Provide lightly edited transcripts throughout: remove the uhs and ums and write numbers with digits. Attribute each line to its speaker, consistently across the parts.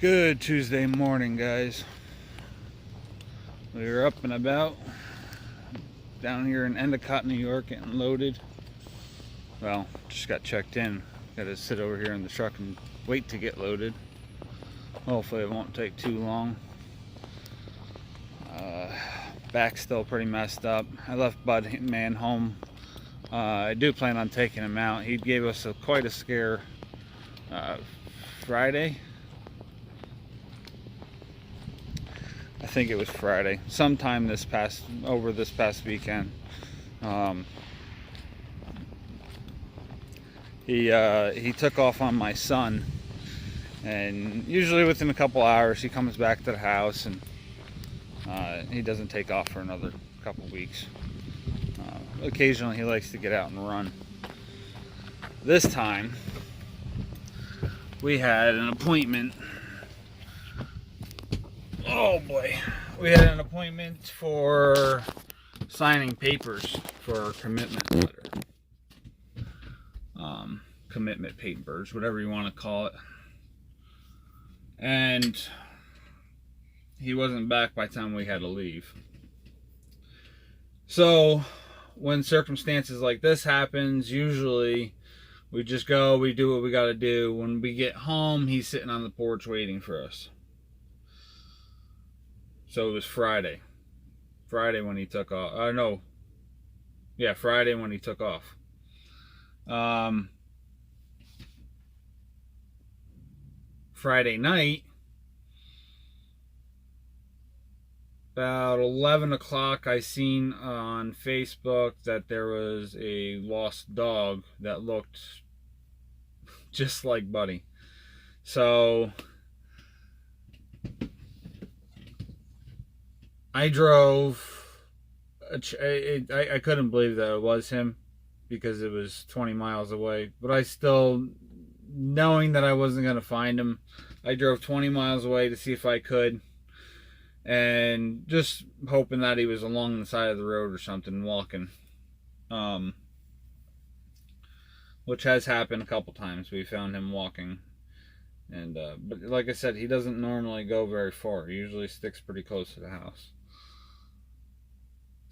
Speaker 1: Good Tuesday morning, guys. We were up and about down here in Endicott, New York, getting loaded. Well, just got checked in. Got to sit over here in the truck and wait to get loaded. Hopefully it won't take too long. Back's still pretty messed up. I left Bud Man home. I do plan on taking him out. He gave us quite a scare Friday. I think it was Friday, sometime this past weekend. He took off on my son, and usually within a couple hours he comes back to the house, and he doesn't take off for another couple weeks. Occasionally he likes to get out and run. This time we had an appointment. Oh boy, we had an appointment for signing papers for our commitment letter. Commitment papers, whatever you want to call it. And he wasn't back by the time we had to leave. So when circumstances like this happens, usually we just go, we do what we got to do. When we get home, he's sitting on the porch waiting for us. So it was Friday when he took off. Friday when he took off. Friday night, about 11 o'clock, I seen on Facebook that there was a lost dog that looked just like Buddy. So I drove. I couldn't believe that it was him because it was 20 miles away. But I still, knowing that I wasn't going to find him, I drove 20 miles away to see if I could. And just hoping that he was along the side of the road or something, walking. Which has happened a couple times. We found him walking. And but like I said, he doesn't normally go very far. He usually sticks pretty close to the house.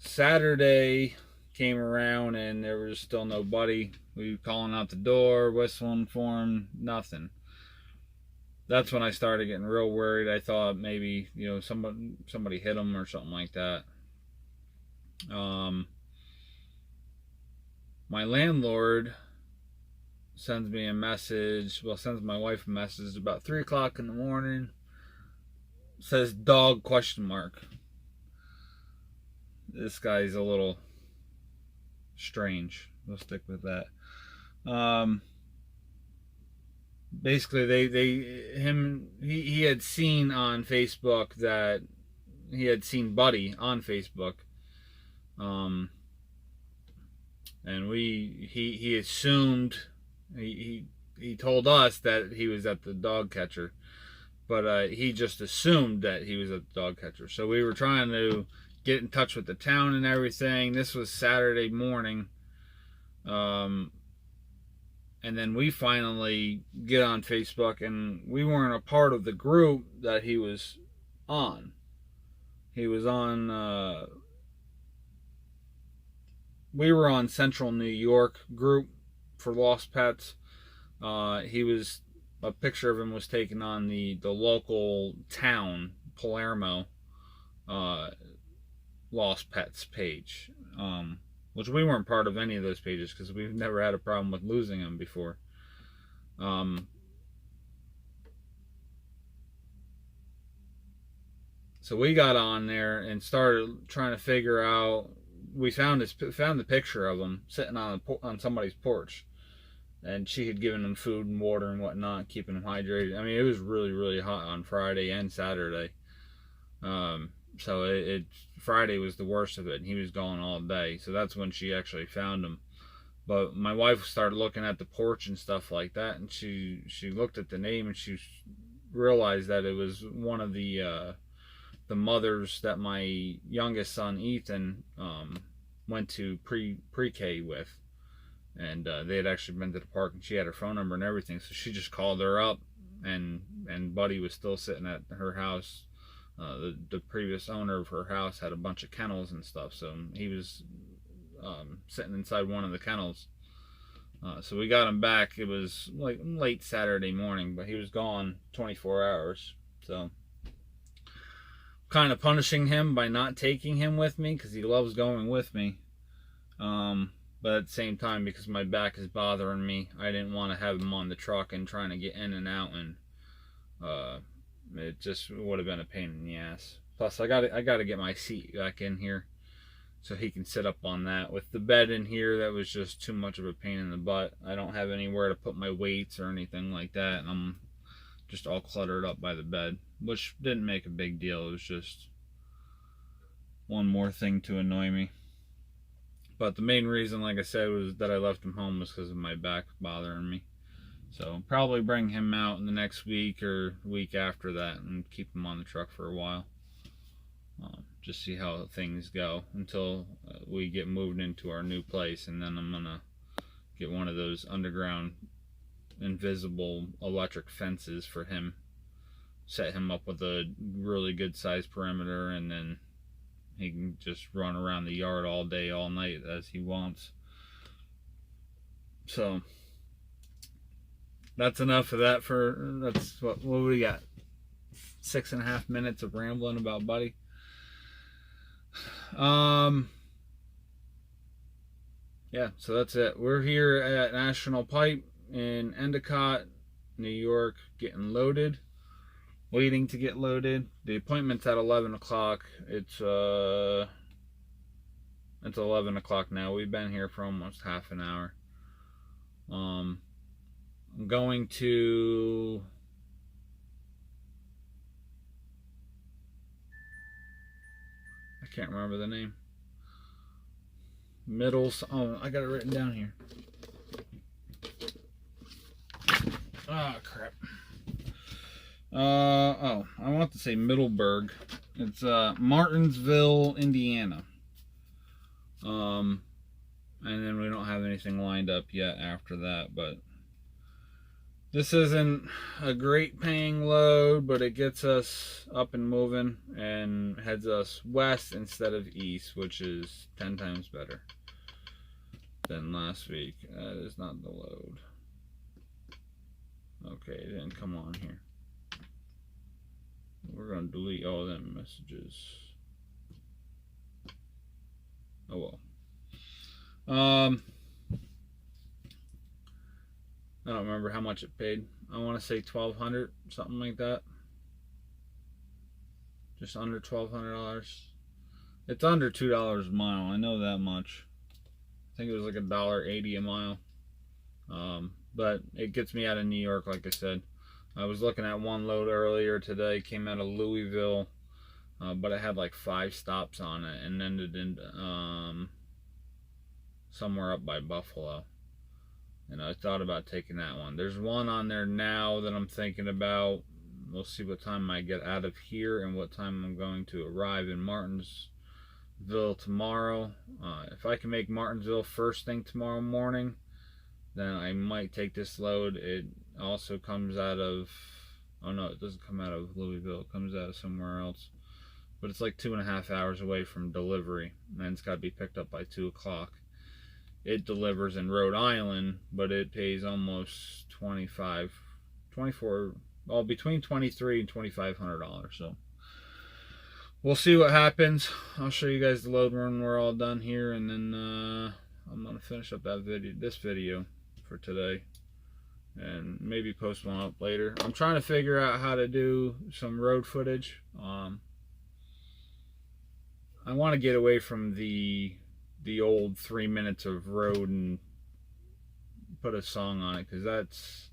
Speaker 1: Saturday came around and there was still nobody. We were calling out the door, whistling for him, nothing. That's when I started getting real worried. I thought maybe, somebody hit him or something like that. My landlord sends me a message, sends my wife a message about 3 o'clock in the morning. Says dog ? This guy's a little strange. We'll stick with that. Basically, he had seen on Facebook that he had seen Buddy on Facebook, and he assumed he told us that he was at the dog catcher, but he just assumed that he was at the dog catcher. So we were trying to get in touch with the town and everything. This was Saturday morning. And then we finally get on Facebook, and we weren't a part of the group that he was on. He was on, we were on Central New York group for lost pets. A picture of him was taken on the local town, Palermo, lost pets page. Which we weren't part of any of those pages because we've never had a problem with losing them before. So we got on there and started trying to figure out. We found the picture of him sitting on somebody's porch, and she had given him food and water and whatnot, keeping him hydrated. I mean, it was really, really hot on Friday and Saturday. So Friday was the worst of it, and he was gone all day. So that's when she actually found him. But my wife started looking at the porch and stuff like that, and she looked at the name, and she realized that it was one of the mothers that my youngest son Ethan went to pre-K with, and they had actually been to the park, and she had her phone number and everything. So she just called her up and Buddy was still sitting at her house. The previous owner of her house had a bunch of kennels and stuff, so he was sitting inside one of the kennels. So we got him back. It was like late Saturday morning, but he was gone 24 hours. So kind of punishing him by not taking him with me, because he loves going with me. But at the same time, because my back is bothering me, I didn't want to have him on the truck and trying to get in and out, and it just would have been a pain in the ass. Plus, I got to get my seat back in here so he can sit up on that. With the bed in here, that was just too much of a pain in the butt. I don't have anywhere to put my weights or anything like that, and I'm just all cluttered up by the bed, which didn't make a big deal. It was just one more thing to annoy me. But the main reason, like I said, was that I left him home was because of my back bothering me. So probably bring him out in the next week or week after that and keep him on the truck for a while. Just see how things go until we get moved into our new place, and then I'm gonna get one of those underground invisible electric fences for him, set him up with a really good size perimeter, and then he can just run around the yard all day, all night as he wants. So that's enough of that. That's what we got. 6.5 minutes of rambling about Buddy. Yeah, so that's it. We're here at National Pipe in Endicott, New York, getting loaded, waiting to get loaded. The appointment's at 11 o'clock. It's 11 o'clock now. We've been here for almost half an hour. I'm going to I can't remember the name. Oh, I got it written down here. Ah, crap. I want to say Middleburg. It's Martinsville, Indiana. And then we don't have anything lined up yet after that, but this isn't a great paying load, but it gets us up and moving and heads us west instead of east, which is 10 times better than last week. That is not the load. Okay, it didn't come on here. We're going to delete all them messages. Oh well. I don't remember how much it paid. I want to say $1,200, something like that. Just under $1,200. It's under $2 a mile. I know that much. I think it was like $1.80 a mile. But it gets me out of New York, like I said. I was looking at one load earlier today. Came out of Louisville, but it had like 5 stops on it and ended in somewhere up by Buffalo. And I thought about taking that one. There's one on there now that I'm thinking about. We'll see what time I get out of here and what time I'm going to arrive in Martinsville tomorrow. If I can make Martinsville first thing tomorrow morning, then I might take this load. It also comes out of, oh no, it doesn't come out of Louisville. It comes out of somewhere else. But it's like 2.5 hours away from delivery, and it's got to be picked up by 2 o'clock. It delivers in Rhode Island, but it pays almost between $2,300 and $2,500. So we'll see what happens. I'll show you guys the load when we're all done here, and then I'm gonna finish up this video for today, and maybe post one up later. I'm trying to figure out how to do some road footage. I want to get away from the old 3 minutes of road and put a song on it, because that's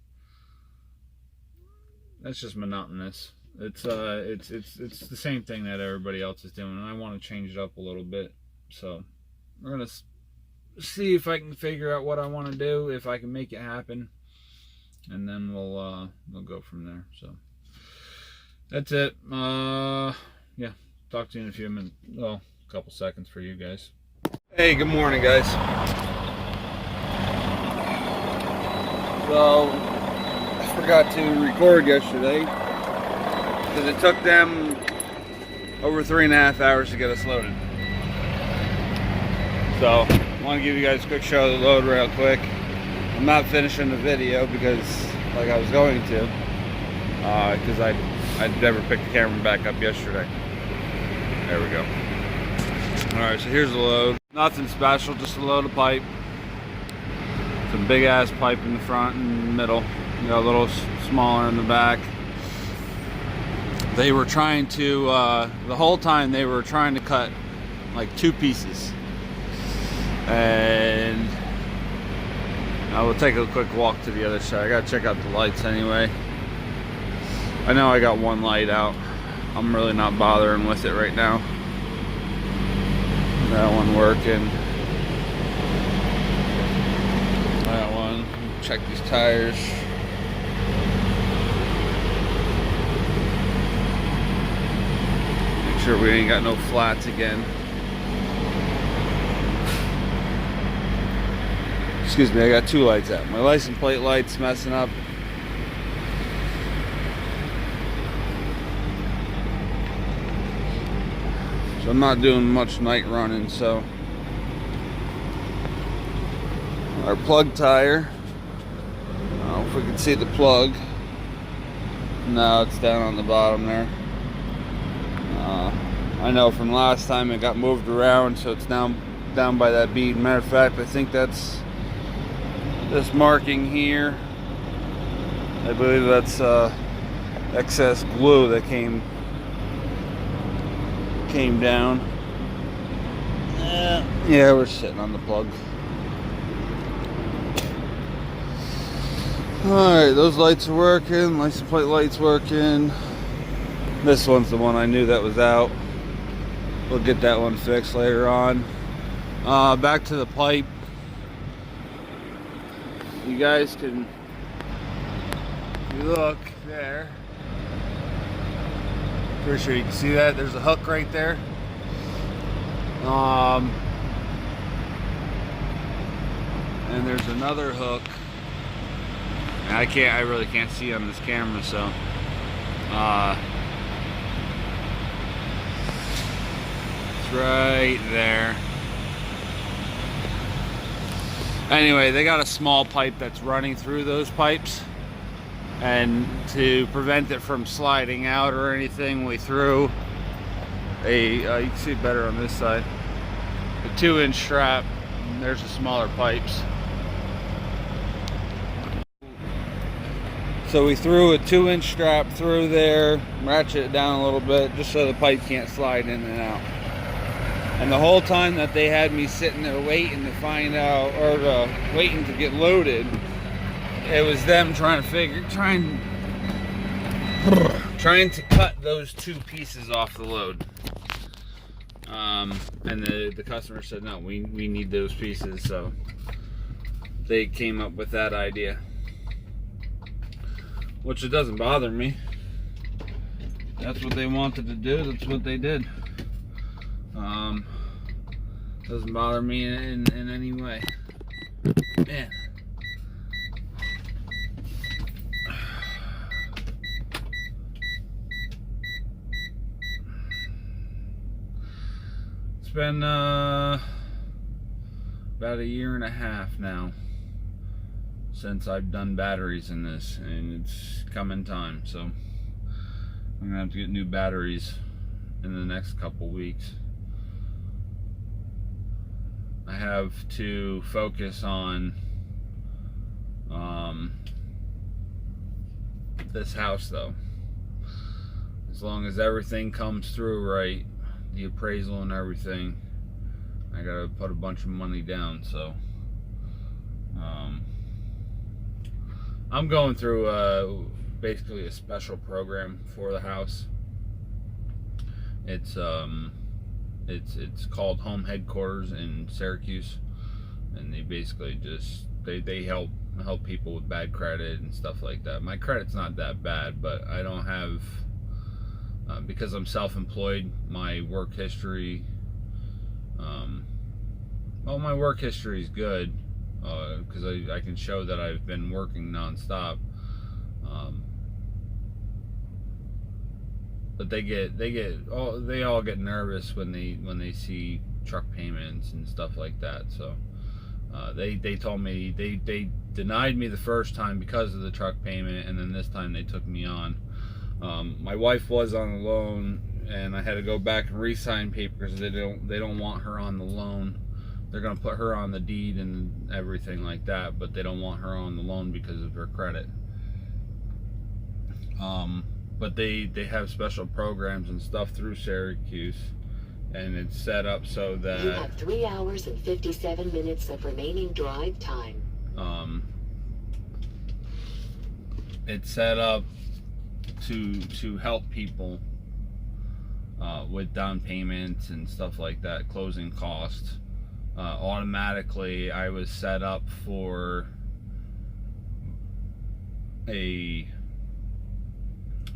Speaker 1: just monotonous. It's the same thing that everybody else is doing, and I want to change it up a little bit. So we're gonna see if I can figure out what I want to do, if I can make it happen, and then we'll go from there. So that's it. Yeah, talk to you in a few minutes. Well, a couple seconds for you guys. Hey, good morning, guys. So I almost forgot to record yesterday because it took them over 3.5 hours to get us loaded. So I want to give you guys a quick show of the load real quick. I'm not finishing the video because like I was going to, because I'd never picked the camera back up yesterday. There we go. Alright, so here's the load. Nothing special, just a load of pipe. Some big ass pipe in the front and the middle. You got a little smaller in the back. They were trying to, the whole time they were trying to cut like 2 pieces. And I will take a quick walk to the other side. I gotta check out the lights anyway. I know I got one light out. I'm really not bothering with it right now. That one working. That one. Check these tires. Make sure we ain't got no flats again. Excuse me, I got 2 lights out. My license plate light's messing up. So I'm not doing much night running, so. Our plug tire. I don't know if we can see the plug. No, it's down on the bottom there. I know from last time it got moved around, so it's down by that bead. Matter of fact, I think that's this marking here. I believe that's excess glue that came down. Yeah, we're sitting on the plug. Alright, those lights are working. License plate lights working. This one's the one I knew that was out. We'll get that one fixed later on. Back to the pipe. You guys can, if you look there, pretty sure you can see that. There's a hook right there. And there's another hook. And I really can't see on this camera, so it's right there. Anyway, they got a small pipe that's running through those pipes, and to prevent it from sliding out or anything, we threw a, you can see it better on this side, a 2-inch strap. And there's the smaller pipes. So we threw a 2-inch strap through there, ratchet it down a little bit, just so the pipe can't slide in and out. And the whole time that they had me sitting there waiting to find out, or waiting to get loaded, it was them trying to cut those 2 pieces off the load. And the customer said, no, we need those pieces, so they came up with that idea. Which it doesn't bother me. That's what they wanted to do, that's what they did. Doesn't bother me in any way. Man. It's been about a 1.5 years now since I've done batteries in this, and it's coming time, so I'm gonna have to get new batteries in the next couple weeks. I have to focus on this house though. As long as everything comes through right, the appraisal and everything, I gotta put a bunch of money down, so I'm going through basically a special program for the house. It's called Home Headquarters in Syracuse, and they basically just they help people with bad credit and stuff like that. My credit's not that bad, but I don't have because I'm self-employed. My work history, well, my work history is good because I can show that I've been working non-stop. Um, but they all get nervous when they see truck payments and stuff like that. So they told me they denied me the first time because of the truck payment, and then this time they took me on. My wife was on a loan, and I had to go back and re-sign papers. They don't want her on the loan. They're gonna put her on the deed and everything like that, but they don't want her on the loan because of her credit. But they have special programs and stuff through Syracuse, and it's set up so that
Speaker 2: you have 3 hours and 57 minutes of remaining drive time.
Speaker 1: It's set up to help people with down payments and stuff like that, closing costs. Automatically, I was set up for a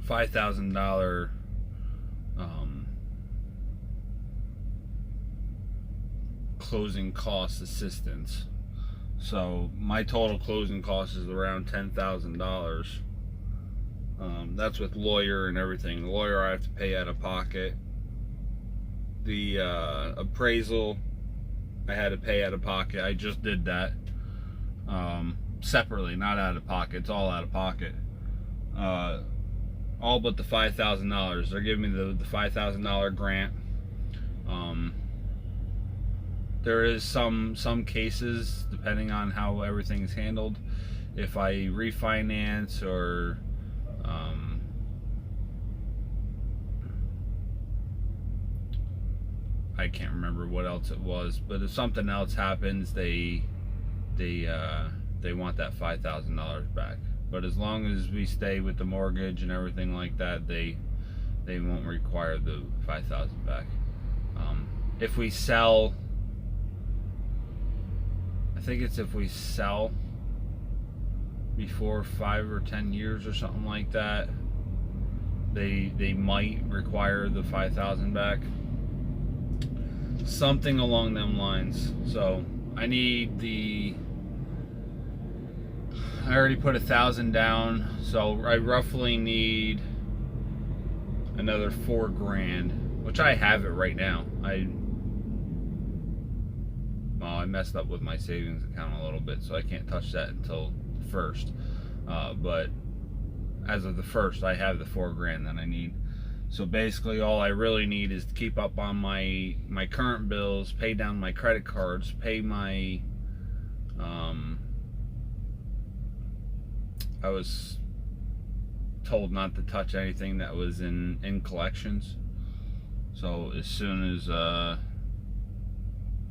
Speaker 1: $5,000 closing cost assistance. So my total closing cost is around $10,000. That's with lawyer and everything. The lawyer I have to pay out of pocket. The appraisal I had to pay out of pocket. I just did that separately, not out of pocket. It's all out of pocket. All but the $5,000. They're giving me the $5,000 grant. There is some cases, depending on how everything is handled, if I refinance or I can't remember what else it was, but if something else happens, they want that $5,000 back. But as long as we stay with the mortgage and everything like that, they won't require the $5,000 back. If we sell, I think it's if we sell before 5 or 10 years or something like that, they might require the $5,000 back. Something along them lines. So I already put 1,000 down, so I roughly need another $4,000, which I have it right now. I messed up with my savings account a little bit, so I can't touch that until the 1st. But as of the 1st, I have the $4,000 that I need. So basically, all I really need is to keep up on my current bills, pay down my credit cards, pay my I was told not to touch anything that was in collections. So as soon as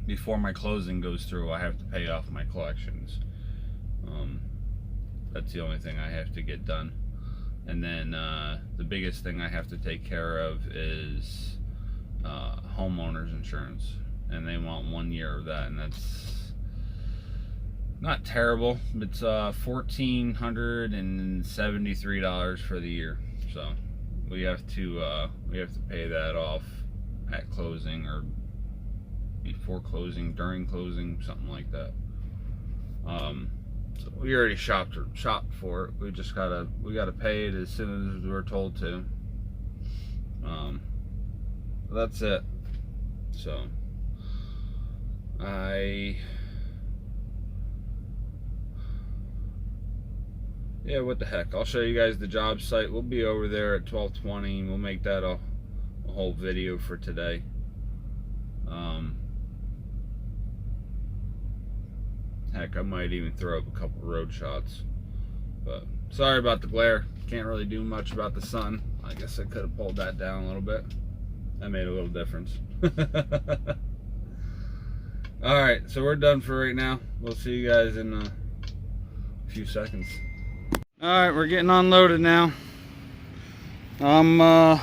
Speaker 1: before my closing goes through, I have to pay off my collections. That's the only thing I have to get done. And then the biggest thing I have to take care of is homeowners insurance, and they want 1 year of that, and that's not terrible. It's $1,473 for the year, so we have to pay that off at closing or before closing, during closing, something like that. So we already shopped for it. We gotta pay it as soon as we're told to. That's it. So yeah, what the heck? I'll show you guys the job site. We'll be over there at 12:20. We'll make that a whole video for today. Heck, I might even throw up a couple road shots. But sorry about the glare. Can't really do much about the sun. I guess I could have pulled that down a little bit. That made a little difference. Alright, so we're done for right now. We'll see you guys in a few seconds. Alright, we're getting unloaded now. I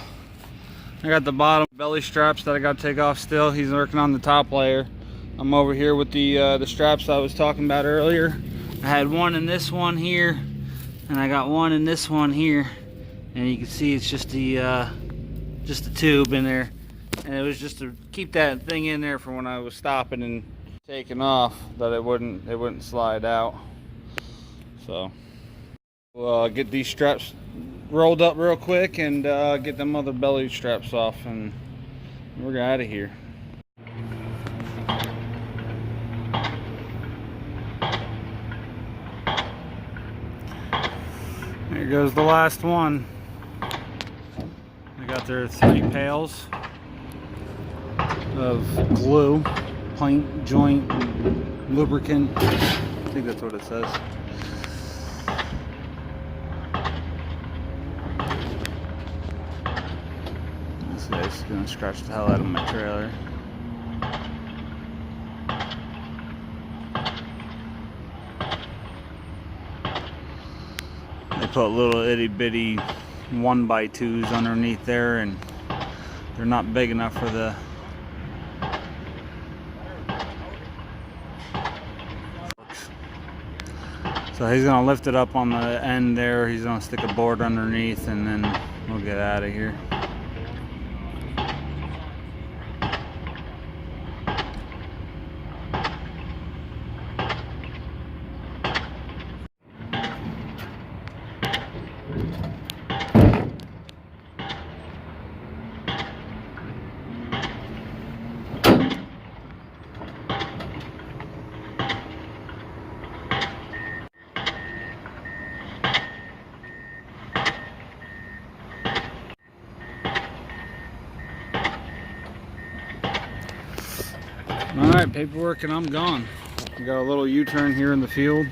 Speaker 1: got the bottom belly straps that I got to take off still. He's working on the top layer. I'm over here with the straps I was talking about earlier. I had one in this one here, and I got one in this one here, and you can see it's just the tube in there, and it was just to keep that thing in there for when I was stopping and taking off, that it wouldn't slide out. So Get these straps rolled up real quick and get them other belly straps off, and we're out of here. There goes the last one. They got their 3 pails of glue, paint, joint, lubricant. I think that's what it says. This guy's gonna scratch the hell out of my trailer. They put little itty bitty 1x2s underneath there, and they're not big enough for the so he's gonna lift it up on the end there. He's gonna stick a board underneath, and then we'll get out of here. Alright, paperwork, and I'm gone. We got a little U-turn here in the field.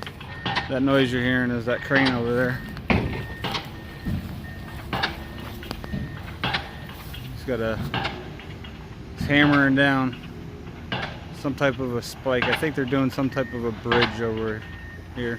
Speaker 1: That noise you're hearing is that crane over there. He's hammering down some type of a spike. I think they're doing some type of a bridge over here.